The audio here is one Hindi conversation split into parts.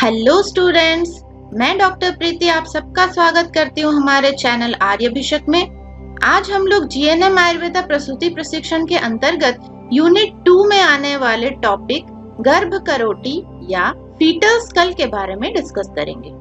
हेलो स्टूडेंट्स, मैं डॉक्टर प्रीति आप सबका स्वागत करती हूँ हमारे चैनल आर्यभिषक में। आज हम लोग जीएनएम आयुर्वेदा प्रसूति प्रशिक्षण के अंतर्गत यूनिट 2 में आने वाले टॉपिक गर्भ करोटी या फीटल स्कल के बारे में डिस्कस करेंगे।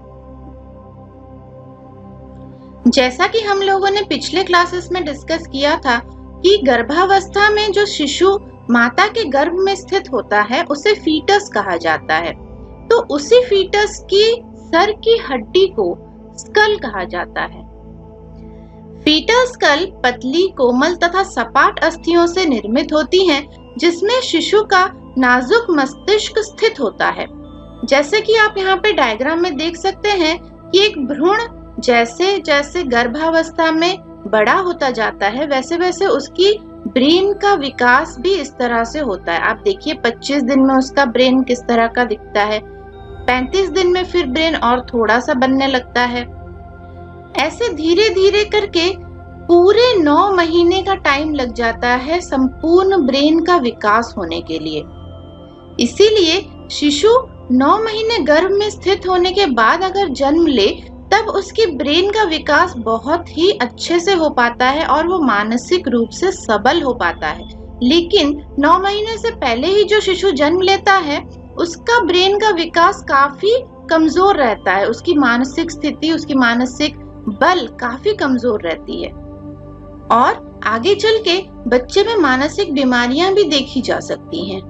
जैसा कि हम लोगों ने पिछले क्लासेस में डिस्कस किया था कि गर्भावस्था में जो शिशु माता के गर्भ में स्थित होता है उसे फीटस कहा जाता है। तो उसी फीटस की सर की हड्डी को स्कल कहा जाता है। फीटल स्कल पतली, कोमल तथा सपाट अस्थियों से निर्मित होती हैं, जिसमें शिशु का नाजुक मस्तिष्क स्थित होता है। जैसे कि आप यहाँ पे डायग्राम में देख सकते हैं कि एक भ्रूण जैसे जैसे गर्भावस्था में बड़ा होता जाता है वैसे वैसे उसकी ब्रेन का विकास भी इस तरह से होता है। आप देखिए 25 दिन में उसका ब्रेन किस तरह का दिखता है, 35 दिन में फिर ब्रेन और थोड़ा सा बनने लगता है। ऐसे धीरे धीरे करके पूरे 9 महीने का टाइम लग जाता है संपूर्ण ब्रेन का विकास होने के लिए। इसीलिए शिशु 9 महीने गर्भ में स्थित होने के बाद अगर जन्म ले तब उसकी ब्रेन का विकास बहुत ही अच्छे से हो पाता है और वो मानसिक रूप से सबल हो पाता है। लेकिन 9 महीने से पहले ही जो शिशु जन्म लेता है उसका ब्रेन का विकास काफी कमजोर रहता है, उसकी मानसिक स्थिति, उसकी मानसिक बल काफी कमजोर रहती है और आगे चल के बच्चे में मानसिक बीमारियां भी देखी जा सकती हैं।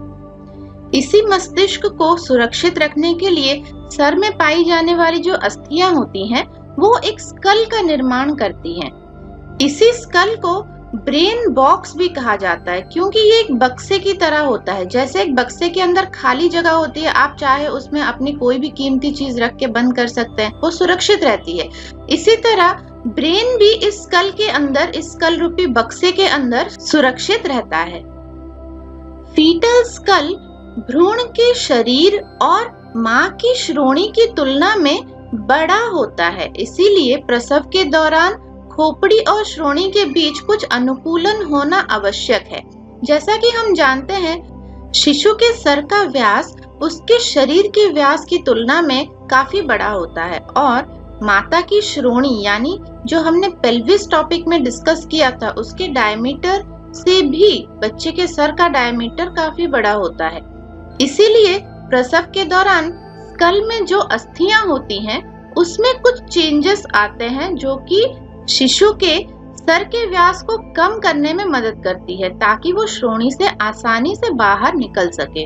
इसी मस्तिष्क को सुरक्षित रखने के लिए सर में पाई जाने वाली जो अस्थियां होती हैं वो एक स्कल का निर्माण करती हैं। इसी स्कल को ब्रेन बॉक्स भी कहा जाता है क्योंकि ये एक बक्से की तरह होता है। जैसे एक बक्से के अंदर खाली जगह होती है, आप चाहे उसमें अपनी कोई भी कीमती चीज रख के बंद कर सकते हैं, वो सुरक्षित रहती है। इसी तरह ब्रेन भी इस स्कल के अंदर, इस स्कल रूपी बक्से के अंदर सुरक्षित रहता है। फीटल स्कल भ्रूण के शरीर और माँ की श्रोणी की तुलना में बड़ा होता है, इसीलिए प्रसव के दौरान खोपड़ी और श्रोणी के बीच कुछ अनुकूलन होना आवश्यक है। जैसा कि हम जानते हैं शिशु के सर का व्यास उसके शरीर के व्यास की तुलना में काफी बड़ा होता है और माता की श्रोणी यानी जो हमने पेल्विस टॉपिक में डिस्कस किया था उसके डायमीटर से भी बच्चे के सर का डायमीटर काफी बड़ा होता है। इसीलिए प्रसव के दौरान स्कल में जो अस्थियां होती हैं उसमें कुछ चेंजेस आते हैं जो कि शिशु के सर के व्यास को कम करने में मदद करती है ताकि वो श्रोणी से आसानी से बाहर निकल सके।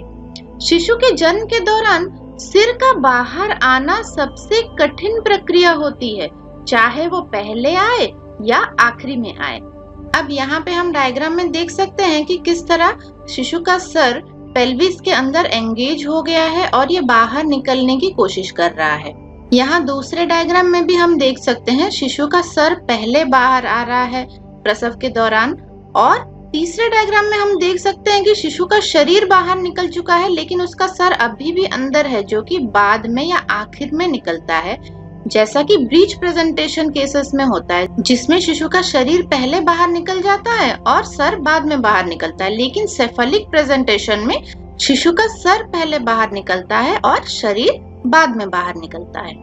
शिशु के जन्म के दौरान सिर का बाहर आना सबसे कठिन प्रक्रिया होती है, चाहे वो पहले आए या आखिरी में आए। अब यहाँ पे हम डायग्राम में देख सकते हैं कि किस तरह शिशु का सर पेल्विस के अंदर एंगेज हो गया है और ये बाहर निकलने की कोशिश कर रहा है। यहाँ दूसरे डायग्राम में भी हम देख सकते हैं शिशु का सर पहले बाहर आ रहा है प्रसव के दौरान और तीसरे डायग्राम में हम देख सकते हैं कि शिशु का शरीर बाहर निकल चुका है लेकिन उसका सर अभी भी अंदर है जो कि बाद में या आखिर में निकलता है, जैसा कि ब्रीच प्रेजेंटेशन केसेस में होता है जिसमें शिशु का शरीर पहले बाहर निकल जाता है और सर बाद में बाहर निकलता है। लेकिन सेफलिक प्रेजेंटेशन में शिशु का सर पहले बाहर निकलता है और शरीर बाद में बाहर निकलता है।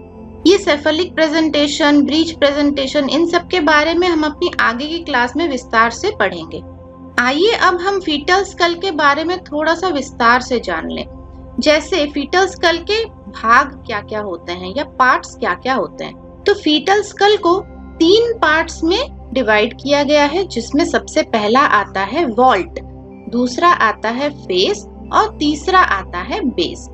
ये सेफलिक प्रेजेंटेशन, ब्रीच प्रेजेंटेशन, इन सब के बारे में हम अपनी आगे की क्लास में विस्तार से पढ़ेंगे। आइए अब हम फीटल स्कल के बारे में थोड़ा सा विस्तार से जान लें। जैसे फीटल स्कल के भाग क्या क्या होते हैं या पार्ट्स क्या क्या होते हैं। तो फीटल स्कल को 3 पार्ट्स में डिवाइड किया गया है, जिसमें सबसे पहला आता है वॉल्ट, दूसरा आता है फेस और तीसरा आता है बेस।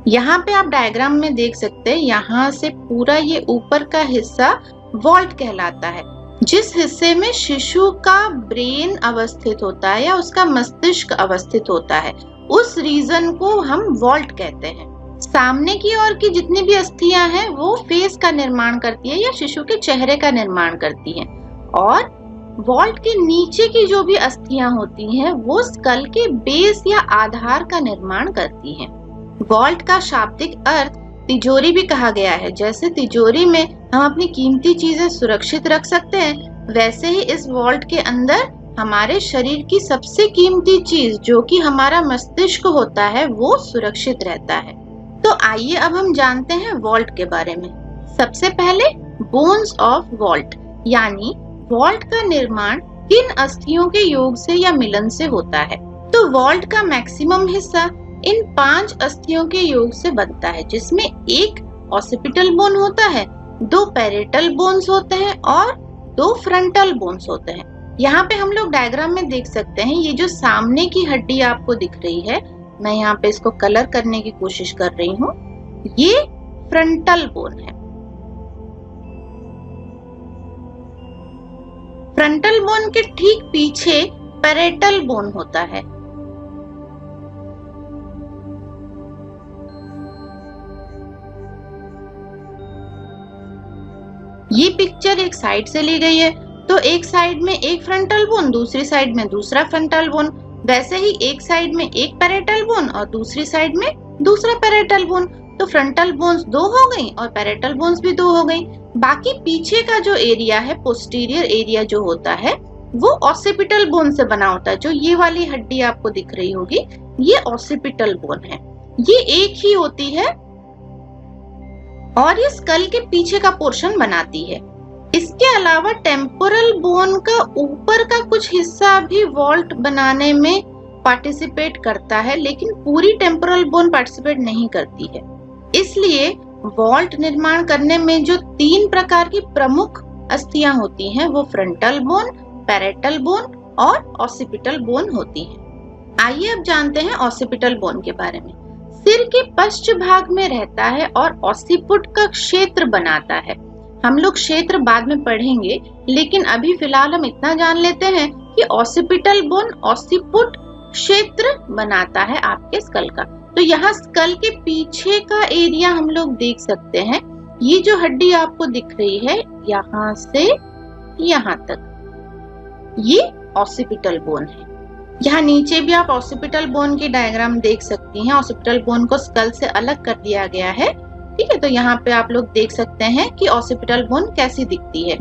यहाँ पे आप डायग्राम में देख सकते हैं, यहाँ से पूरा ये ऊपर का हिस्सा वॉल्ट कहलाता है, जिस हिस्से में शिशु का ब्रेन अवस्थित होता है या उसका मस्तिष्क अवस्थित होता है, उस रीजन को हम वॉल्ट कहते हैं। सामने की ओर की जितनी भी अस्थियां हैं वो फेस का निर्माण करती है या शिशु के चेहरे का निर्माण करती हैं और वॉल्ट के नीचे की जो भी अस्थियां होती हैं वो स्कल के बेस या आधार का निर्माण करती हैं। वॉल्ट का शाब्दिक अर्थ तिजोरी भी कहा गया है। जैसे तिजोरी में हम अपनी कीमती चीजें सुरक्षित रख सकते हैं, वैसे ही इस वॉल्ट के अंदर हमारे शरीर की सबसे कीमती चीज जो कि हमारा मस्तिष्क होता है वो सुरक्षित रहता है। तो आइए अब हम जानते हैं वॉल्ट के बारे में। सबसे पहले बोन्स ऑफ वॉल्ट, यानी वॉल्ट का निर्माण किन अस्थियों के योग से या मिलन से होता है। तो वॉल्ट का मैक्सिमम हिस्सा इन 5 अस्थियों के योग से बनता है, जिसमें एक ऑसिपिटल बोन होता है, 2 पैरेटल बोन्स होते हैं और 2 फ्रंटल बोन्स होते हैं। यहाँ पे हम लोग डायग्राम में देख सकते हैं, ये जो सामने की हड्डी आपको दिख रही है, मैं यहाँ पे इसको कलर करने की कोशिश कर रही हूँ, ये फ्रंटल बोन है। फ्रंटल बोन के ठीक पीछे पैरेटल बोन होता है। ये पिक्चर एक साइड से ली गई है, तो एक साइड में एक फ्रंटल बोन, दूसरी साइड में दूसरा फ्रंटल बोन। वैसे ही एक साइड में एक पैरेटल बोन और दूसरी साइड में दूसरा पैरेटल बोन। तो फ्रंटल बोन्स 2 हो गई और पैरेटल बोन्स भी 2 हो गई। बाकी पीछे का जो एरिया है, पोस्टीरियर एरिया जो होता है, वो ऑसिपिटल बोन से बना होता है। जो ये वाली हड्डी आपको दिख रही होगी, ये ऑसिपिटल बोन है। ये एक ही होती है और ये स्कल के पीछे का पोर्शन बनाती है। इसके अलावा टेम्पोरल बोन का ऊपर का कुछ हिस्सा भी वॉल्ट बनाने में पार्टिसिपेट करता है, लेकिन पूरी टेम्पोरल बोन पार्टिसिपेट नहीं करती है। इसलिए वॉल्ट निर्माण करने में जो 3 प्रकार की प्रमुख अस्थियां होती हैं, वो फ्रंटल बोन, पैरेटल बोन और ऑसिपिटल बोन होती हैं। आइए अब जानते हैं ऑसिपिटल बोन के बारे में। सिर के पश्च भाग में रहता है और ऑसिपुट का क्षेत्र बनाता है। हम लोग क्षेत्र बाद में पढ़ेंगे, लेकिन अभी फिलहाल हम इतना जान लेते हैं कि ऑसिपिटल बोन ऑसिपुट क्षेत्र बनाता है आपके स्कल का। तो यहाँ स्कल के पीछे का एरिया हम लोग देख सकते हैं। ये जो हड्डी आपको दिख रही है, यहाँ से यहाँ तक, ये ऑसिपिटल बोन है। यहाँ नीचे भी आप ऑसिपिटल बोन की डायग्राम देख सकती हैं। ऑसिपिटल बोन को स्कल से अलग कर दिया गया है, ठीक है। तो यहाँ पे आप लोग देख सकते हैं कि ऑसिपिटल बोन कैसी दिखती है।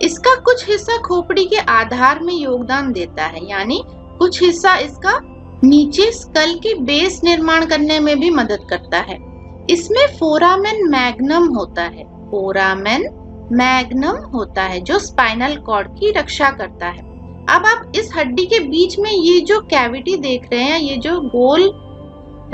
इसका कुछ हिस्सा खोपड़ी के आधार में योगदान देता है, यानी कुछ हिस्सा इसका नीचे स्कल के बेस निर्माण करने में भी मदद करता है। इसमें फोरामेन मैग्नम होता है। फोरामेन मैग्नम होता है जो स्पाइनल कॉर्ड की रक्षा करता है। अब आप इस हड्डी के बीच में ये जो कैविटी देख रहे हैं, ये जो गोल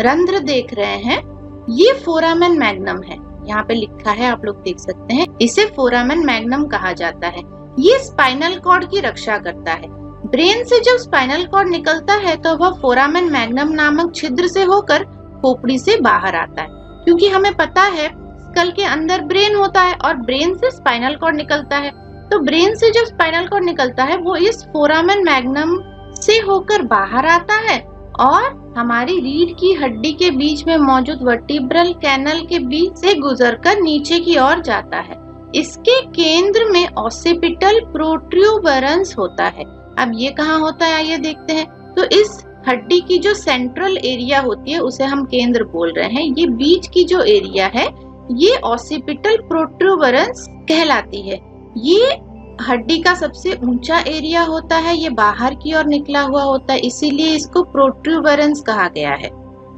रंध्र देख रहे हैं, ये फोरामेन मैग्नम है। यहाँ पे लिखा है, आप लोग देख सकते हैं, इसे फोरामेन मैग्नम कहा जाता है। ये स्पाइनल कॉर्ड की रक्षा करता है। ब्रेन से जब स्पाइनल कॉर्ड निकलता है तो वह फोरामेन मैग्नम नामक छिद्र से होकर खोपड़ी से बाहर आता है। क्योंकि हमें पता है स्कल के अंदर ब्रेन होता है और ब्रेन से स्पाइनल कॉर्ड निकलता है, तो ब्रेन से जब स्पाइनल कॉर्ड निकलता है वो इस फोरामेन मैग्नम से होकर बाहर आता है और हमारी रीढ़ की हड्डी के बीच में मौजूद वर्टिब्रल कैनल के बीच से गुजरकर नीचे की ओर जाता है। इसके केंद्र में ऑसिपिटल प्रोट्रूबरेंस होता है। अब ये कहाँ होता है, आइए देखते हैं। तो इस हड्डी की जो सेंट्रल एरिया होती है उसे हम केंद्र बोल रहे हैं। ये बीच की जो एरिया है ये ऑसिपिटल प्रोट्रूबरेंस कहलाती है। ये हड्डी का सबसे ऊंचा एरिया होता है, ये बाहर की ओर निकला हुआ होता है, इसीलिए इसको प्रोट्रूबरेंस कहा गया है।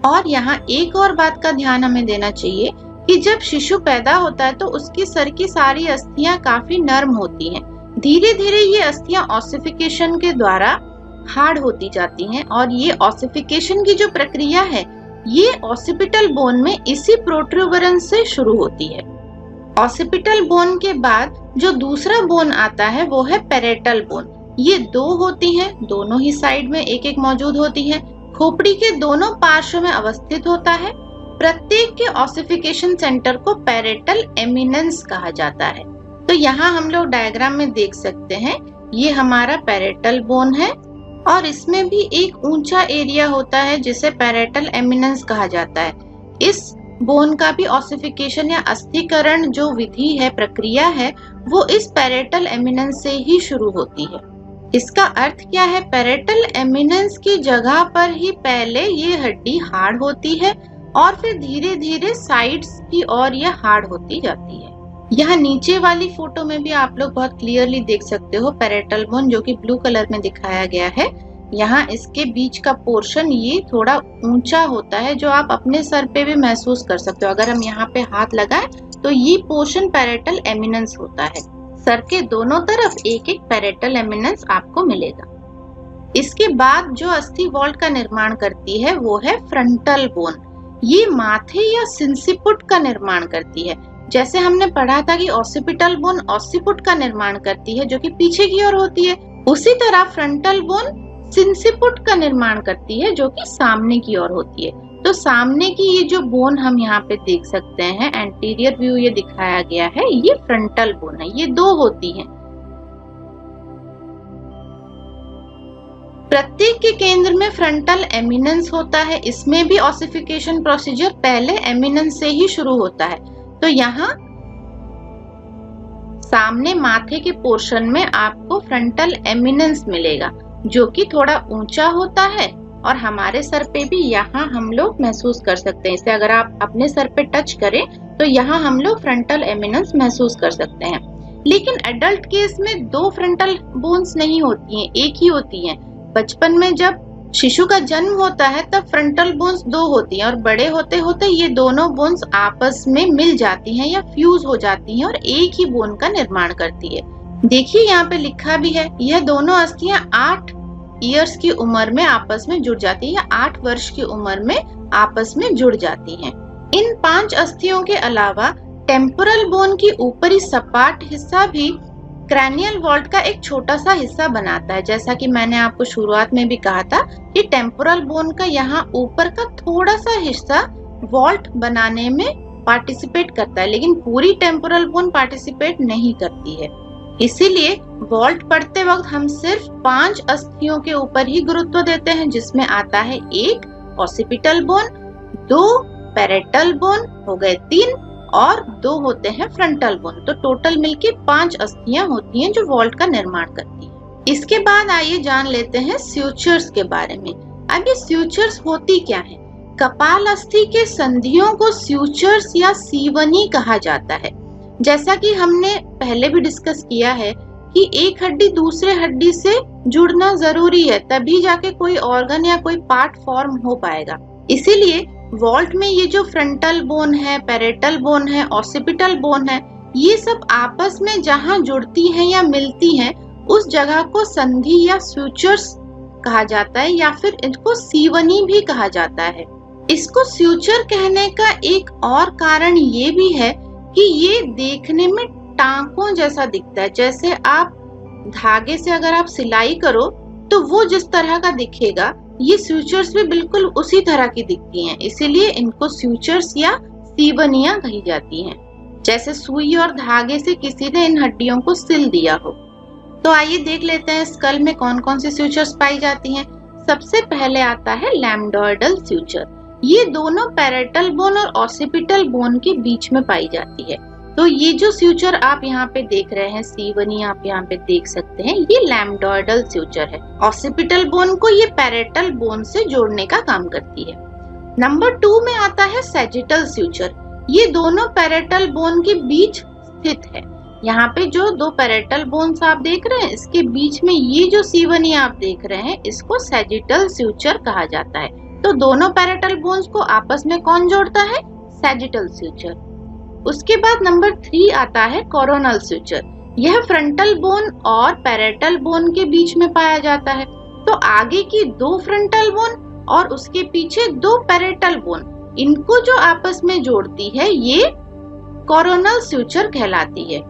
और यहाँ एक और बात का ध्यान हमें देना चाहिए कि जब शिशु पैदा होता है तो उसकी सर की सारी अस्थियां काफी नर्म होती हैं। धीरे धीरे ये अस्थियां ऑसिफिकेशन के द्वारा हार्ड होती जाती हैं और ये ऑसिफिकेशन की जो प्रक्रिया है ये ऑसिपिटल बोन में इसी प्रोट्रूबरेंस से शुरू होती है। ऑसिपिटल बोन के बाद जो दूसरा बोन आता है वो है पैरेटल बोन। ये 2 होती हैं, दोनों ही साइड में एक एक मौजूद होती हैं। खोपड़ी के दोनों पार्श्व में अवस्थित होता है। प्रत्येक के ऑसिफिकेशन सेंटर को पैरेटल एमिनेंस कहा जाता है। तो यहाँ हम लोग डायग्राम में देख सकते हैं, ये हमारा पैरेटल बोन है और इसमें भी एक ऊंचा एरिया होता है जिसे पैरेटल एमिनेंस कहा जाता है। इस बोन का भी ऑसिफिकेशन या अस्थिकरण जो विधि है, प्रक्रिया है, वो इस पैरेटल एमिनेंस से ही शुरू होती है। इसका अर्थ क्या है, पैरेटल एमिनेंस की जगह पर ही पहले ये हड्डी हार्ड होती है और फिर धीरे धीरे साइड्स की ओर ये हार्ड होती जाती है। यहाँ नीचे वाली फोटो में भी आप लोग बहुत क्लियरली देख सकते हो पैरेटल बोन, जो कि ब्लू कलर में दिखाया गया है। यहाँ इसके बीच का पोर्शन ये थोड़ा ऊंचा होता है, जो आप अपने सर पे भी महसूस कर सकते हो। अगर हम यहाँ पे हाथ लगाएं तो ये पोर्शन पैरेटल एमिनेंस होता है। सर के दोनों तरफ एक एक पैरेटल एमिनेंस आपको मिलेगा। इसके बाद जो अस्थि वॉल्ट का निर्माण करती है वो है फ्रंटल बोन। ये माथे या सिंसिपुट का निर्माण करती है। जैसे हमने पढ़ा था कि ऑसिपिटल बोन ऑसिपुट का निर्माण करती है, जो कि पीछे की ओर होती है, उसी तरह फ्रंटल बोन सिंसिपुट का निर्माण करती है, जो कि सामने की ओर होती है। तो सामने की ये जो बोन हम यहाँ पे देख सकते हैं, एंटीरियर व्यू ये दिखाया गया है, ये फ्रंटल बोन है। ये दो होती हैं। प्रत्येक के केंद्र में फ्रंटल एमिनेंस होता है। इसमें भी ऑसिफिकेशन प्रोसीजर पहले एमिनेंस से ही शुरू होता है। तो यहाँ सामने माथे के पोर्शन में आपको फ्रंटल एमिनेंस मिलेगा, जो कि थोड़ा ऊंचा होता है और हमारे सर पे भी यहाँ हम लोग महसूस कर सकते हैं। इसे अगर आप अपने सर पे टच करें तो यहाँ हम लोग फ्रंटल एमिनेंस महसूस कर सकते हैं। लेकिन एडल्ट केस में दो फ्रंटल बोन्स नहीं होती हैं, एक ही होती हैं। बचपन में जब शिशु का जन्म होता है तब फ्रंटल बोन्स दो होती हैं और बड़े होते होते ये दोनों बोन्स आपस में मिल जाती हैं या फ्यूज हो जाती हैं और एक ही बोन का निर्माण करती है। देखिए यहाँ पे लिखा भी है, यह दोनों अस्थियां 8 ईयर्स की उम्र में आपस में जुड़ जाती है या 8 वर्ष की उम्र में आपस में जुड़ जाती हैं। इन 5 अस्थियों के अलावा टेम्पोरल बोन की ऊपरी सपाट हिस्सा भी क्रैनियल वॉल्ट का एक छोटा सा हिस्सा बनाता है। जैसा कि मैंने आपको शुरुआत में भी कहा था कि टेम्पोरल बोन का यहाँ ऊपर का थोड़ा सा हिस्सा वॉल्ट बनाने में पार्टिसिपेट करता है, लेकिन पूरी टेम्पोरल बोन पार्टिसिपेट नहीं करती है। इसीलिए वॉल्ट पढ़ते वक्त हम सिर्फ 5 अस्थियों के ऊपर ही गुरुत्व देते हैं, जिसमें आता है 1 ऑसिपिटल बोन, 2 पैरेटल बोन, हो गए 3, और 2 होते हैं फ्रंटल बोन। तो टोटल मिलके 5 अस्थियां होती हैं जो वॉल्ट का निर्माण करती हैं। इसके बाद आइए जान लेते हैं स्यूचर्स के बारे में। अब ये स्यूचर्स होती क्या है? कपाल अस्थि के संधियों को स्यूचर्स या सीवनी कहा जाता है। जैसा कि हमने पहले भी डिस्कस किया है कि एक हड्डी दूसरे हड्डी से जुड़ना जरूरी है, तभी जाके कोई ऑर्गन या कोई पार्ट फॉर्म हो पाएगा। इसीलिए वॉल्ट में ये जो फ्रंटल बोन है, पैरेटल बोन है, ऑसिपिटल बोन है, ये सब आपस में जहाँ जुड़ती हैं या मिलती हैं उस जगह को संधि या स्यूचर्स कहा जाता है, या फिर इनको सीवनी भी कहा जाता है। इसको स्यूचर कहने का एक और कारण ये भी है कि ये देखने में टांकों जैसा दिखता है। जैसे आप धागे से अगर आप सिलाई करो तो वो जिस तरह का दिखेगा, ये स्यूचर्स भी बिल्कुल उसी तरह की दिखती हैं। इसीलिए इनको स्यूचर्स या सीवनियां कही जाती हैं, जैसे सुई और धागे से किसी ने इन हड्डियों को सिल दिया हो। तो आइए देख लेते हैं स्कल में कौन कौन सी स्यूचर्स पाई जाती हैं। सबसे पहले आता है लैम्डोइडल स्यूचर। ये दोनों पैरेटल बोन और ऑसिपिटल बोन के बीच में पाई जाती है। तो ये जो स्यूचर आप यहाँ पे देख रहे हैं, सीवनी आप यहाँ पे देख सकते हैं, ये लैम्डोइडल स्यूचर है। ऑसिपिटल बोन को ये पैरेटल बोन से जोड़ने का काम करती है। नंबर 2 में आता है सैजिटल स्यूचर। ये दोनों पैरेटल बोन के बीच स्थित है। यहाँ पे जो 2 पैरेटल बोन्स आप देख रहे हैं, इसके बीच में ये जो सीवनी आप देख रहे हैं, इसको सैजिटल स्यूचर कहा जाता है। तो दोनों पैरेटल बोन्स को आपस में कौन जोड़ता है? सैजिटल स्यूचर। उसके बाद नंबर 3 आता है कोरोनल स्यूचर। यह फ्रंटल बोन और पैरेटल बोन के बीच में पाया जाता है। तो आगे की 2 फ्रंटल बोन और उसके पीछे 2 पैरेटल बोन, इनको जो आपस में जोड़ती है ये कोरोनल स्यूचर कहलाती है।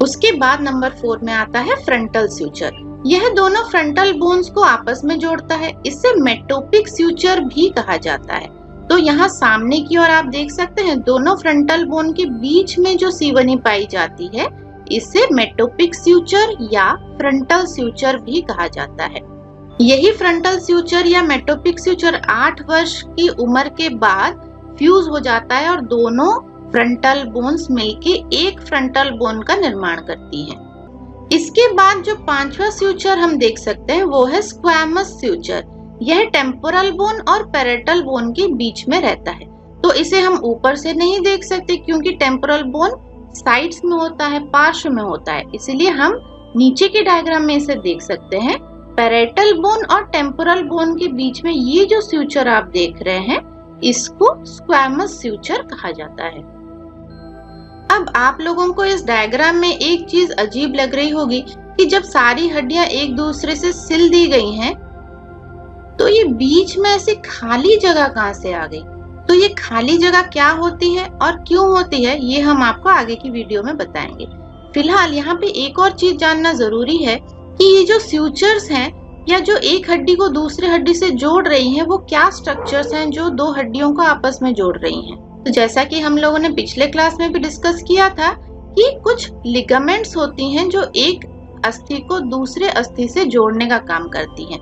उसके बाद नंबर 4 में आता है फ्रंटल स्यूचर। यह दोनों फ्रंटल बोन्स को आपस में जोड़ता है। इसे मेटोपिक स्यूचर भी कहा जाता है। तो यहाँ सामने की ओर आप देख सकते हैं, दोनों फ्रंटल बोन के बीच में जो सीवनी पाई जाती है, इसे मेटोपिक स्यूचर या फ्रंटल स्यूचर भी कहा जाता है। यही फ्रंटल स्यूचर या मेटोपिक स्यूचर 8 वर्ष की उम्र के बाद फ्यूज हो जाता है और दोनों फ्रंटल बोन्स मिलके एक फ्रंटल बोन का निर्माण करती हैं। इसके बाद जो 5वां स्यूचर हम देख सकते हैं वो है स्क्वैमस स्यूचर। यह टेम्पोरल बोन और पैरेटल बोन के बीच में रहता है। तो इसे हम ऊपर से नहीं देख सकते क्योंकि टेम्पोरल बोन साइड्स में होता है, पार्श्व में होता है, इसलिए हम नीचे के डायग्राम में इसे देख सकते हैं। पैरेटल बोन और टेम्पोरल बोन के बीच में ये जो स्यूचर आप देख रहे हैं, इसको स्क्वैमस स्यूचर कहा जाता है। अब आप लोगों को इस डायग्राम में एक चीज अजीब लग रही होगी कि जब सारी हड्डियां एक दूसरे से सिल दी गई हैं, तो ये बीच में ऐसी खाली जगह कहां से आ गई? तो ये खाली जगह क्या होती है और क्यों होती है, ये हम आपको आगे की वीडियो में बताएंगे। फिलहाल यहाँ पे एक और चीज जानना जरूरी है कि ये जो स्यूचर्स हैं या जो एक हड्डी को दूसरे हड्डी से जोड़ रही हैं, वो क्या स्ट्रक्चर्स हैं जो दो हड्डियों को आपस में जोड़ रही हैं। तो जैसा कि हम लोगों ने पिछले क्लास में भी डिस्कस किया था कि कुछ लिगामेंट्स होती हैं जो एक अस्थि को दूसरे अस्थि से जोड़ने का काम करती हैं।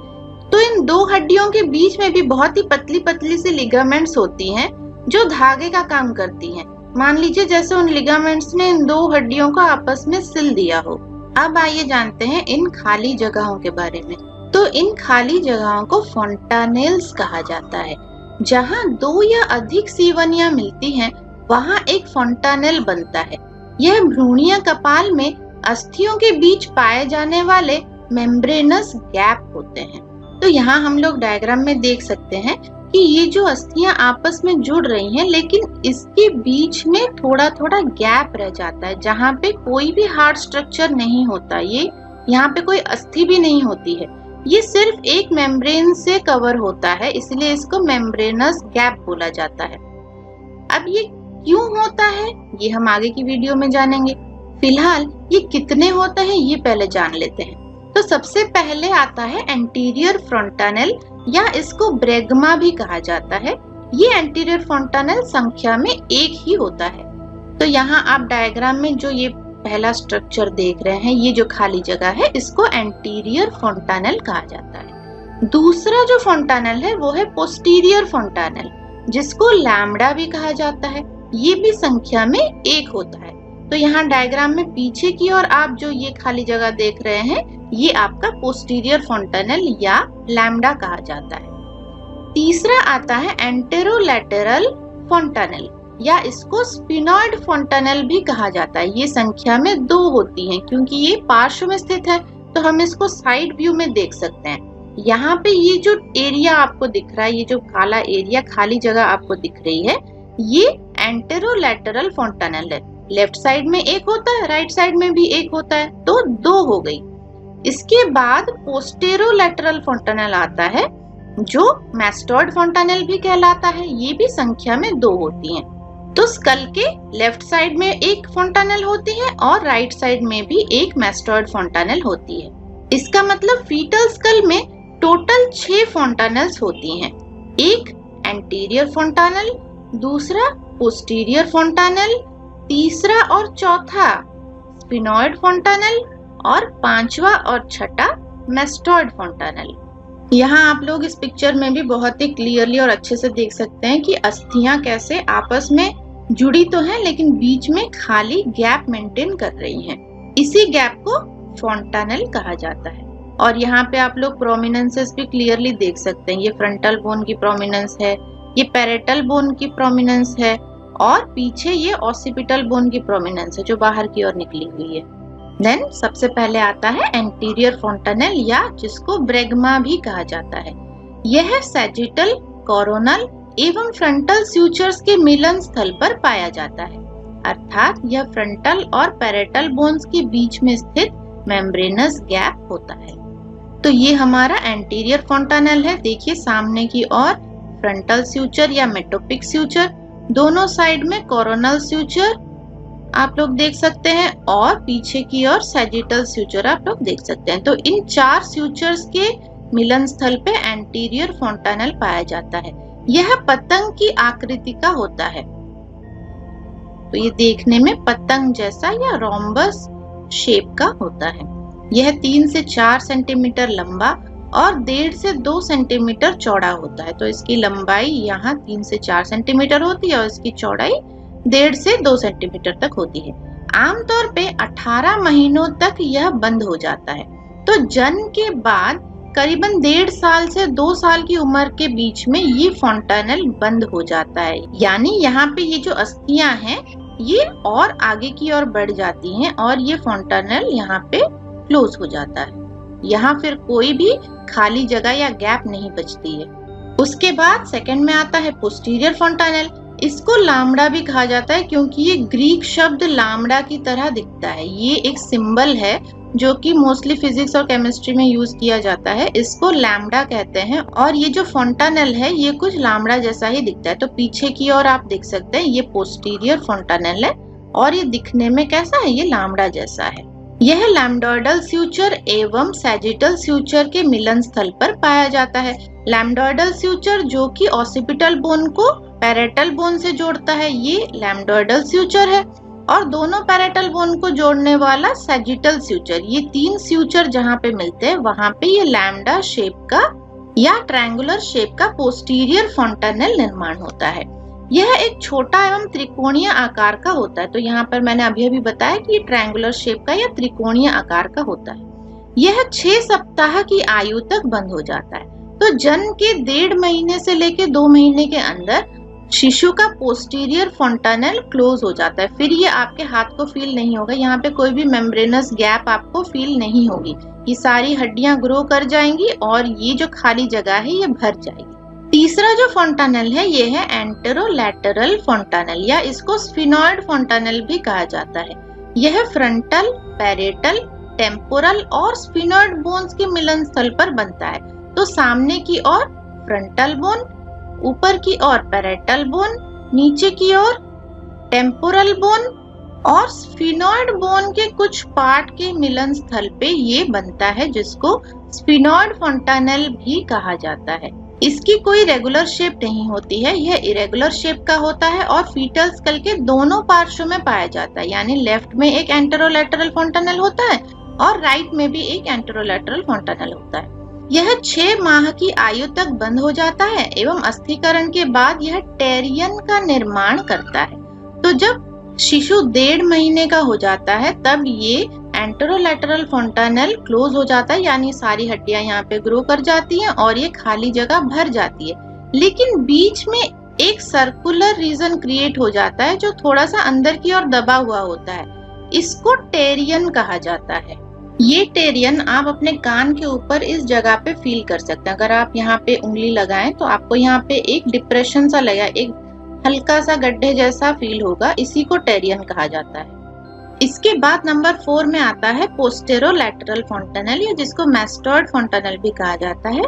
तो इन दो हड्डियों के बीच में भी बहुत ही पतली पतली सी लिगामेंट्स होती हैं जो धागे का काम करती हैं। मान लीजिए जैसे उन लिगामेंट्स ने इन दो हड्डियों को आपस में सिल दिया हो। अब आइए जानते हैं इन खाली जगहों के बारे में। तो इन खाली जगहों को फोंटानेल्स कहा जाता है। जहाँ दो या अधिक सीवनियां मिलती हैं, वहाँ एक फोंटानेल बनता है। यह भ्रूणीय कपाल में अस्थियों के बीच पाए जाने वाले मेम्ब्रेनस गैप होते हैं। तो यहाँ हम लोग डायग्राम में देख सकते हैं कि ये जो अस्थियां आपस में जुड़ रही हैं, लेकिन इसके बीच में थोड़ा थोड़ा गैप रह जाता है जहाँ पे कोई भी हार्ड स्ट्रक्चर नहीं होता। ये यहाँ पे कोई अस्थि भी नहीं होती है, ये सिर्फ एक मेम्ब्रेन से कवर होता है, इसलिए इसको मेम्ब्रेनस गैप बोला जाता है। अब ये क्यों होता है ये हम आगे की वीडियो में जानेंगे। फिलहाल ये कितने होते हैं ये पहले जान लेते हैं। तो सबसे पहले आता है एंटीरियर फ्रंटानेल, या इसको ब्रेगमा भी कहा जाता है। ये एंटीरियर फ्रंटानेल संख्या में एक ही होता है। तो यहाँ आप डायग्राम में जो ये पहला स्ट्रक्चर देख रहे हैं, ये जो खाली जगह है, इसको एंटीरियर फोंटानेल कहा जाता है। दूसरा जो फोंटानेल है वो है पोस्टीरियर फोंटानेल, जिसको लैम्डा भी कहा जाता है। ये भी संख्या में एक होता है। तो यहाँ डायग्राम में पीछे की ओर आप जो ये खाली जगह देख रहे हैं, ये आपका पोस्टीरियर फोंटानेल या लैम्डा कहा जाता है। तीसरा आता है एंटेरोलैटेरल फोंटानेल, या इसको स्फिनॉइड फोंटानेल भी कहा जाता है। ये संख्या में दो होती हैं, क्योंकि ये पार्श्व में स्थित है तो हम इसको साइड व्यू में देख सकते हैं। यहाँ पे ये जो एरिया आपको दिख रहा है, ये जो काला एरिया खाली जगह आपको दिख रही है, ये एंटेरोलैटेरल फोंटानेल है। लेफ्ट साइड में एक होता है, राइट साइड में भी एक होता है, तो दो हो गई। इसके बाद पोस्टेरोलैटरल फोंटानेल आता है, जो मैस्टॉइड फोंटानेल भी कहलाता है। ये भी संख्या में दो होती हैं। तो स्कल के लेफ्ट साइड में एक फोंटानेल होती है और राइट साइड में भी एक मैस्टॉइड फोंटानेल होती है। इसका मतलब फीटल स्कल में टोटल 6 फोंटानेल्स होती हैं। एक एंटीरियर फोंटानेल, दूसरा पोस्टीरियर फोंटानेल, तीसरा और चौथा स्फिनॉइड फोंटानेल, और पांचवा और छठा मैस्टॉइड फोंटानेल। यहाँ आप लोग इस पिक्चर में भी बहुत ही क्लियरली और अच्छे से देख सकते हैं कि अस्थियां कैसे आपस में जुड़ी तो हैं, लेकिन बीच में खाली गैप मेंटेन कर रही हैं। इसी गैप को फोंटानेल कहा जाता है। और यहाँ पे आप लोग प्रोमिनेंसेस भी क्लियरली देख सकते हैं। ये फ्रंटल बोन की प्रोमिनेंस है, ये पैरेटल बोन की प्रोमिनेंस है, और पीछे ये ऑसिपिटल बोन की प्रोमिनेंस है जो बाहर की ओर निकली हुई है। देन सबसे पहले आता है एंटीरियर फोंटानेल, या जिसको ब्रेगमा भी कहा जाता है। यह सैजिटल, कोरोनल एवं फ्रंटल स्यूचर्स के मिलन स्थल पर पाया जाता है, अर्थात यह फ्रंटल और पैरेटल बोन्स के बीच में स्थित मेम्ब्रेनस गैप होता है। तो ये हमारा एंटीरियर फोंटानेल है। देखिए सामने की ओर फ्रंटल स्यूचर या मेटोपिक स्यूचर, दोनों साइड में कोरोनल स्यूचर आप लोग देख सकते हैं, और पीछे की ओर सैजिटल स्यूचर आप लोग देख सकते हैं। तो इन 4 स्यूचर्स के मिलन स्थल पे एंटीरियर फोंटानेल पाया जाता है। यह पतंग की आकृति का होता है। तो ये देखने में पतंग जैसा या रोम्बस शेप का होता है। यह 3 से 4 सेंटीमीटर लंबा और 1.5 से 2 सेंटीमीटर चौड़ा होता है। तो इसकी लंबाई यहाँ 3 से 4 सेंटीमीटर होती है और इसकी चौड़ाई 1.5 से 2 सेंटीमीटर तक होती है। आमतौर पे 18 महीनों तक यह बंद हो जाता है। तो जन्म के बाद करीबन 1.5 साल से 2 साल की उम्र के बीच में ये फोंटानेल बंद हो जाता है। यानी यहाँ पे ये जो अस्थियां हैं ये और आगे की ओर बढ़ जाती हैं और ये फोंटानेल यहाँ पे क्लोज हो जाता है। यहाँ फिर कोई भी खाली जगह या गैप नहीं बचती है। उसके बाद सेकंड में आता है पोस्टीरियर फॉन्टानेल। इसको लाम्बडा भी कहा जाता है क्योंकि ये ग्रीक शब्द लाम्बडा की तरह दिखता है। ये एक सिंबल है जो कि मोस्टली फिजिक्स और केमिस्ट्री में यूज किया जाता है। इसको लैम्बडा कहते हैं और ये जो फॉन्टानेल है ये कुछ लाम्बडा जैसा ही दिखता है। तो पीछे की ओर आप देख सकते हैं ये पोस्टीरियर फॉन्टानेल है और ये दिखने में कैसा है, ये लाम्बडा जैसा है। यह लैम्बडोइडल स्यूचर एवं सैजिटल स्यूचर के मिलन स्थल पर पाया जाता है। लैम्बडोइडल स्यूचर जो कि ऑसिपिटल बोन को पैरेटल बोन से जोड़ता है, ये लैम्बडोइडल स्यूचर है। और दोनों पैरेटल बोन को जोड़ने वाला सैजिटल स्यूचर, ये तीन स्यूचर जहाँ पे मिलते हैं वहां पे ये लैम्बडा शेप का या ट्रायंगुलर शेप का पोस्टीरियर फॉन्टानेल निर्माण होता है। यह एक छोटा एवं त्रिकोणीय आकार का होता है। तो यहाँ पर मैंने अभी बताया कि ये ट्रायंगुलर शेप का या त्रिकोणीय आकार का होता है। यह 6 सप्ताह की आयु तक बंद हो जाता है। तो जन्म के 1.5 महीने से लेकर 2 महीने के अंदर शिशु का पोस्टीरियर फॉन्टानेल क्लोज हो जाता है। फिर ये आपके हाथ को फील नहीं होगा, यहाँ पे कोई भी मेम्ब्रेनस गैप आपको फील नहीं होगी। ये सारी हड्डियां ग्रो कर जाएंगी और ये जो खाली जगह है ये भर जाएगी। तीसरा जो फॉन्टानेल है ये है एंटेरोलैटरल फॉन्टानेल या इसको स्फिनॉइड फॉन्टानेल भी कहा जाता है। यह फ्रंटल, पैरेटल, टेम्पोरल और स्फिनॉइड बोन्स के मिलन स्थल पर बनता है। तो सामने की ओर फ्रंटल बोन, ऊपर की ओर पैरेटल बोन, नीचे की ओर टेम्पोरल बोन और स्फिनॉइड बोन के कुछ पार्ट के मिलन स्थल पे ये बनता है जिसको स्फिनॉइड फॉन्टानेल भी कहा जाता है। इसकी कोई रेगुलर शेप नहीं होती है, यह इरेगुलर शेप का होता है और फीटल स्कल के दोनों पार्श्व में पाया जाता है। यानी लेफ्ट में एक एंटेरोलैटरल फॉन्टानेल होता है और राइट में भी एक एंटेरोलैटरल फॉन्टानेल होता है। यह 6 माह की आयु तक बंद हो जाता है एवं अस्थिकरण के बाद यह टेरियन का निर्माण करता है। तो जब शिशु 1.5 महीने का हो जाता है तब ये एंटेरोलैटरल फॉन्टानेल क्लोज हो जाता है, यानी सारी हड्डियां यहाँ पे ग्रो कर जाती हैं और ये खाली जगह भर जाती है। लेकिन बीच में एक सर्कुलर रीजन क्रिएट हो जाता है जो थोड़ा सा अंदर की ओर दबा हुआ होता है। इसको टेरियन कहा जाता है। ये टेरियन आप अपने कान के ऊपर इस जगह पे फील कर सकते हैं। अगर आप यहाँ पे उंगली लगाएं तो आपको यहाँ पे एक डिप्रेशन सा लगा, एक हल्का सा गड्ढे जैसा फील होगा। इसी को टेरियन कहा जाता है। इसके बाद नंबर 4 में आता है पोस्टेरोलैटरल फॉन्टानेल या जिसको मैस्टॉइड फॉन्टानेल भी कहा जाता है।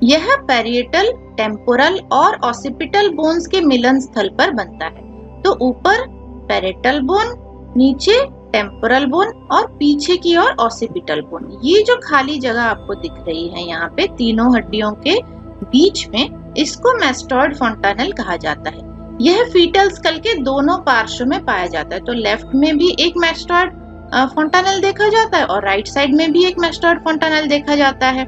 यह पैरिएटल, टेम्पोरल और ऑसिपिटल बोन्स के मिलन स्थल पर बनता है। तो ऊपर पैरेटल बोन, नीचे टेम्पोरल बोन और पीछे की ओर ऑसिपिटल बोन। ये जो खाली जगह आपको दिख रही है यहाँ पे तीनों हड्डियों के बीच में, इसको मैस्टॉइड फॉन्टानेल कहा जाता है। यह फीटल स्कल के दोनों पार्श्व में पाया जाता है। तो लेफ्ट में भी एक मैस्टॉइड फॉन्टानेल देखा जाता है और राइट साइड में भी एक मैस्टॉइड फॉन्टानेल देखा जाता है।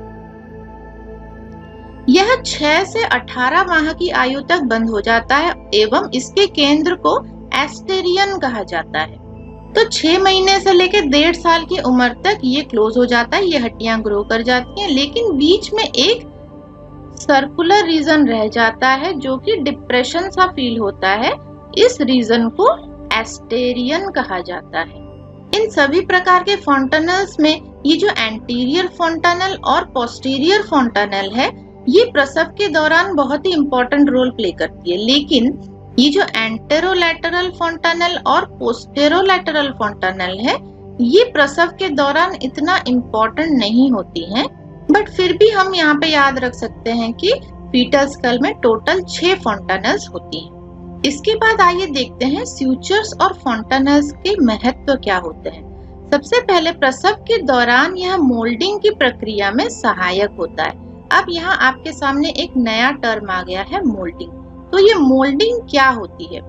यह 6 से 18 माह की आयु तक बंद हो जाता है एवं इसके केंद्र को एस्टेरियन कहा जाता है। तो 6 महीने से लेकर 1.5 साल की उम्र तक ये क्लोज हो जाता है, ये हड्डियां ग्रो कर जाती हैं, लेकिन बीच में एक सर्कुलर रीजन रह जाता है जो कि डिप्रेशन सा फील होता है। इस रीजन को एस्टेरियन कहा जाता है। इन सभी प्रकार के फॉन्टानेल्स में ये जो एंटीरियर फॉन्टानेल और पोस्टीरियर फॉन्टानेल है ये प्रसव के दौरान बहुत ही इंपॉर्टेंट रोल प्ले करती है। लेकिन ये जो एंटेरोलैटरल फॉन्टानेल और पोस्टेरोलैटरल फॉन्टानेल है ये प्रसव के दौरान इतना इम्पोर्टेंट नहीं होती हैं, बट फिर भी हम यहाँ पे याद रख सकते हैं कि फीटल स्कल में टोटल 6 फॉन्टानेल्स होती हैं। इसके बाद आइए देखते हैं स्यूचर्स और फॉन्टानेल्स के महत्व क्या होते हैं। सबसे पहले प्रसव के दौरान यह मोल्डिंग की प्रक्रिया में सहायक होता है। अब यहाँ आपके सामने एक नया टर्म आ गया है, मोल्डिंग। तो ये मोल्डिंग क्या होती है?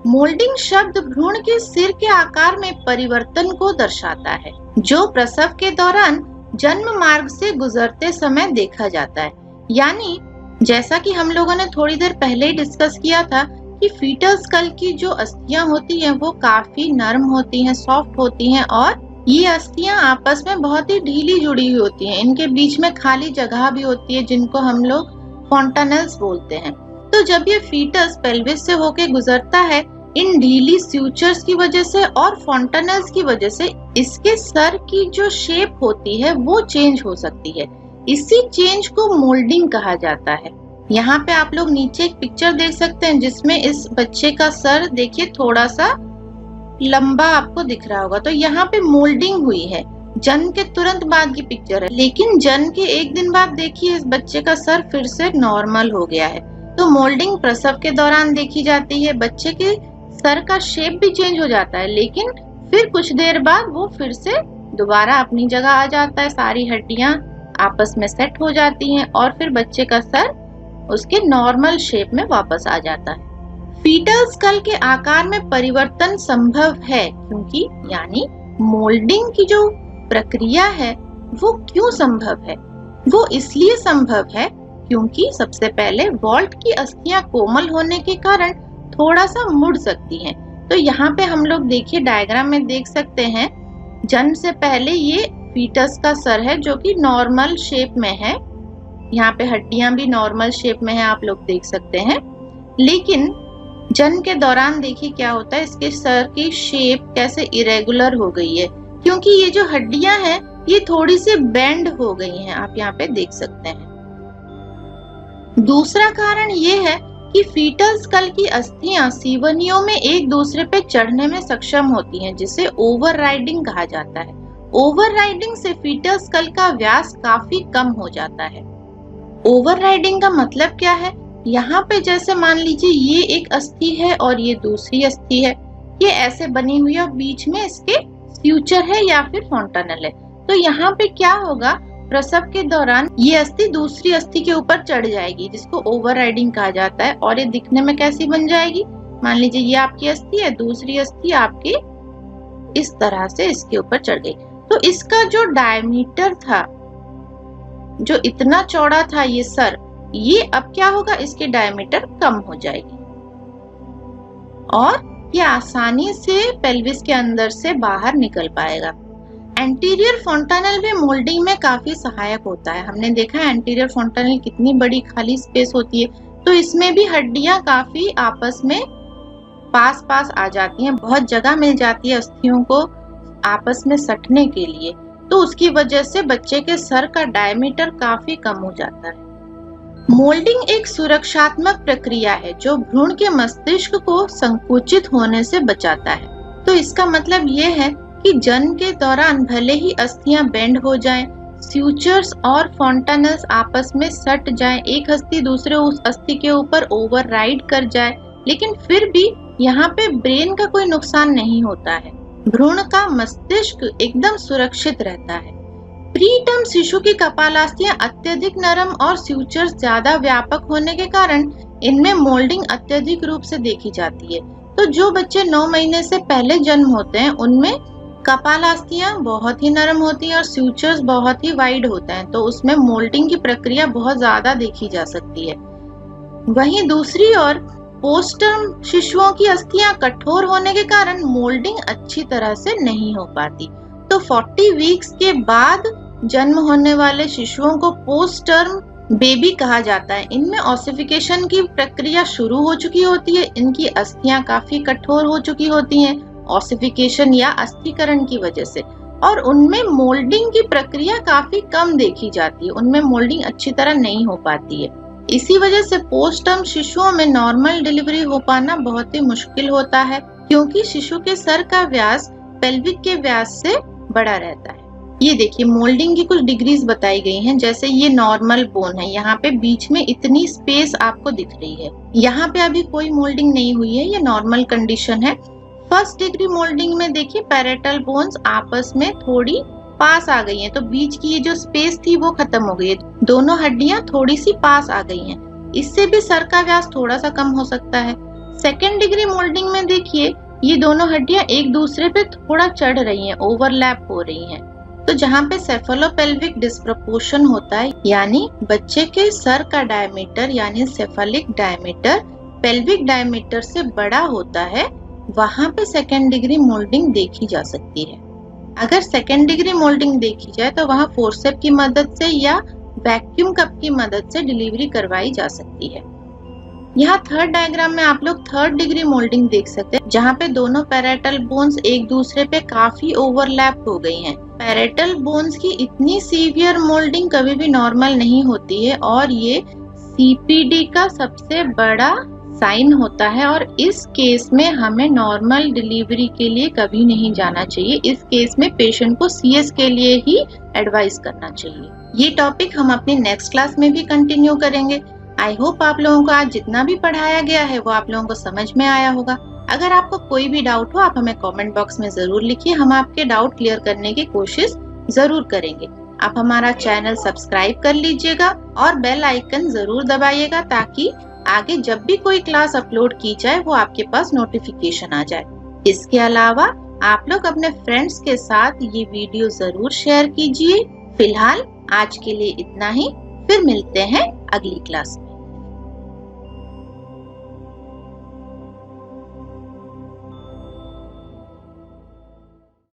मोल्डिंग शब्द भ्रूण के सिर के आकार में परिवर्तन को दर्शाता है जो प्रसव के दौरान जन्म मार्ग से गुजरते समय देखा जाता है। यानी जैसा कि हम लोगों ने थोड़ी देर पहले ही डिस्कस किया था कि फीटल स्कल की जो अस्थियां होती हैं वो काफी नरम होती हैं, सॉफ्ट होती हैं और ये अस्थियां आपस में बहुत ही ढीली जुड़ी हुई होती हैं। इनके बीच में खाली जगह भी होती है जिनको हम लोग फॉन्टानेल्स बोलते हैं। तो जब ये फीटस पेल्विस से होके गुजरता है इन ढीली स्यूचर्स की वजह से और फॉन्टानेल्स की वजह से इसके सर की जो शेप होती है वो चेंज हो सकती है। इसी चेंज को मोल्डिंग कहा जाता है। यहाँ पे आप लोग नीचे एक पिक्चर देख सकते हैं जिसमें इस बच्चे का सर देखिए थोड़ा सा लंबा आपको दिख रहा होगा। तो यहाँ पे मोल्डिंग हुई है। जन्म के तुरंत बाद की पिक्चर है, लेकिन जन्म के एक दिन बाद देखिए इस बच्चे का सर फिर से नॉर्मल हो गया है। तो मोल्डिंग प्रसव के दौरान देखी जाती है। बच्चे के सर का शेप भी चेंज हो जाता है, लेकिन फिर कुछ देर बाद वो फिर से दोबारा अपनी जगह आ जाता है। सारी हड्डियां आपस में सेट हो जाती हैं और फिर बच्चे का सर उसके नॉर्मल शेप में वापस आ जाता है। फीटल स्कल के आकार में परिवर्तन संभव है क्योंकि यानी मोल्डिंग की जो प्रक्रिया है वो क्यों संभव है? वो इसलिए संभव है क्योंकि सबसे पहले वॉल्ट की अस्थियां कोमल होने के कारण थोड़ा सा मुड़ सकती हैं। तो यहाँ पे हम लोग देखिए डायग्राम में देख सकते हैं, जन्म से पहले ये फीटस का सर है जो कि नॉर्मल शेप में है। यहाँ पे हड्डियां भी नॉर्मल शेप में है, आप लोग देख सकते हैं। लेकिन जन्म के दौरान देखिए क्या होता है, इसके सर की शेप कैसे इरेगुलर हो गई है क्योंकि ये जो हड्डियां हैं ये थोड़ी सी बेंड हो गई हैं, आप यहाँ पे देख सकते हैं। दूसरा कारण ये है कि फीटल स्कल की अस्थियां सीवनियों में एक दूसरे पे चढ़ने में सक्षम होती हैं, जिसे ओवरराइडिंग कहा जाता है। ओवरराइडिंग से फीटल स्कल का व्यास काफी कम हो जाता है। ओवरराइडिंग का मतलब क्या है? यहाँ पे जैसे मान लीजिए ये एक अस्थि है और ये दूसरी अस्थि है, ये ऐसे बनी हुई है और बीच में इसके फ्यूचर है या फिर फॉन्टानल है। तो यहाँ पे क्या होगा, प्रसव के दौरान ये अस्थि दूसरी अस्थि के ऊपर चढ़ जाएगी जिसको ओवरराइडिंग कहा जाता है। और ये दिखने में कैसी बन जाएगी, मान लीजिए ये आपकी अस्थि है, दूसरी अस्थि आपकी इस तरह से इसके ऊपर चढ़ गई। तो इसका जो डायमीटर था, जो इतना चौड़ा था ये सर, ये अब क्या होगा, इसके डायमीटर कम हो जाएगी और ये आसानी से पेल्विस के अंदर से बाहर निकल पाएगा। एंटीरियर फॉन्टानल भी मोल्डिंग में काफी सहायक होता है। हमने देखा है एंटीरियर फॉन्टानल कितनी बड़ी खाली स्पेस होती है, तो इसमें भी हड्डियां काफी आपस में पास पास आ जाती हैं, बहुत जगह मिल जाती है अस्थियों को आपस में सटने के लिए। तो उसकी वजह से बच्चे के सर का डायमीटर काफी कम हो जाता है। मोल्डिंग एक सुरक्षात्मक प्रक्रिया है जो भ्रूण के मस्तिष्क को संकुचित होने से बचाता है। तो इसका मतलब ये है कि जन्म के दौरान भले ही अस्थियां बेंड हो जाएं, स्यूचर्स और फॉन्टानल्स आपस में सट जाएं, एक अस्थि दूसरे उस अस्थि के ऊपर ओवरराइड कर जाए, लेकिन फिर भी यहाँ पे ब्रेन का कोई नुकसान नहीं होता है। भ्रूण का मस्तिष्क एकदम सुरक्षित रहता है। प्रीटर्म शिशु की कपालास्थियां अत्यधिक नरम और स्यूचर्स ज्यादा व्यापक होने के कारण इनमें मोल्डिंग अत्यधिक रूप से देखी जाती है। तो जो बच्चे 9 महीने से पहले जन्म होते हैं उनमें कपालास्थियां बहुत ही नरम होती हैं और स्यूचर्स बहुत ही वाइड होते हैं, तो उसमें मोल्डिंग की प्रक्रिया बहुत ज्यादा देखी जा सकती है। वहीं दूसरी ओर पोस्टर्म शिशुओं की अस्थियां कठोर होने के कारण मोल्डिंग अच्छी तरह से नहीं हो पाती। तो 40 वीक्स के बाद जन्म होने वाले शिशुओं को पोस्टर्म बेबी कहा जाता है। इनमें ऑसिफिकेशन की प्रक्रिया शुरू हो चुकी होती है, इनकी अस्थियां काफी कठोर हो चुकी होती हैं ऑसिफिकेशन या अस्थिकरण की वजह से, और उनमें मोल्डिंग की प्रक्रिया काफी कम देखी जाती है, उनमें मोल्डिंग अच्छी तरह नहीं हो पाती है। इसी वजह से पोस्टर्म शिशुओं में नॉर्मल डिलीवरी हो पाना बहुत ही मुश्किल होता है क्योंकि शिशु के सर का व्यास पेल्विक के व्यास से बड़ा रहता है। ये देखिए मोल्डिंग की कुछ डिग्रीज बताई गई हैं, जैसे ये नॉर्मल बोन है, यहाँ पे बीच में इतनी स्पेस आपको दिख रही है, यहाँ पे अभी कोई मोल्डिंग नहीं हुई है, ये नॉर्मल कंडीशन है। फर्स्ट डिग्री मोल्डिंग में देखिए पैरेटल बोन्स आपस में थोड़ी पास आ गई हैं, तो बीच की ये जो स्पेस थी वो खत्म हो गई है, दोनों हड्डियां थोड़ी सी पास आ गई हैं। इससे भी सर का व्यास थोड़ा सा कम हो सकता है। सेकेंड डिग्री मोल्डिंग में देखिए ये दोनों हड्डियां एक दूसरे पे थोड़ा चढ़ रही हैं, ओवरलैप हो रही हैं। तो जहाँ पे सेफेलोपेल्विक डिस्प्रोपोर्शन होता है, यानी बच्चे के सर का डायमीटर यानी सेफेलिक डायमीटर पेल्विक डायमीटर से बड़ा होता है, वहां पे सेकेंड डिग्री मोल्डिंग देखी जा सकती है। अगर सेकेंड डिग्री मोल्डिंग देखी जाए तो वहां फोर्सेप की मदद से या वैक्यूम कप की मदद से डिलीवरी करवाई जा सकती है। यहाँ थर्ड डायग्राम में आप लोग थर्ड डिग्री मोल्डिंग देख सकते हैं, जहाँ पे दोनों पैरेटल बोन्स एक दूसरे पे काफी ओवरलैप हो गई हैं। पैरेटल बोन्स की इतनी सीवियर मोल्डिंग कभी भी नॉर्मल नहीं होती है और ये सीपीडी का सबसे बड़ा साइन होता है और इस केस में हमें नॉर्मल डिलीवरी के लिए कभी नहीं जाना चाहिए। इस केस में पेशेंट को सीएस के लिए ही एडवाइस करना चाहिए। ये टॉपिक हम अपनी नेक्स्ट क्लास में भी कंटिन्यू करेंगे। आई होप आप लोगों को आज जितना भी पढ़ाया गया है वो आप लोगों को समझ में आया होगा। अगर आपको कोई भी डाउट हो आप हमें कमेंट बॉक्स में जरूर लिखिए, हम आपके डाउट क्लियर करने की कोशिश जरूर करेंगे। आप हमारा चैनल सब्सक्राइब कर लीजिएगा और बेल आइकन जरूर दबाइएगा ताकि आगे जब भी कोई क्लास अपलोड की जाए वो आपके पास नोटिफिकेशन आ जाए। इसके अलावा आप लोग अपने फ्रेंड्स के साथ ये वीडियो जरूर शेयर कीजिए। फिलहाल आज के लिए इतना ही, फिर मिलते हैं अगली क्लास में।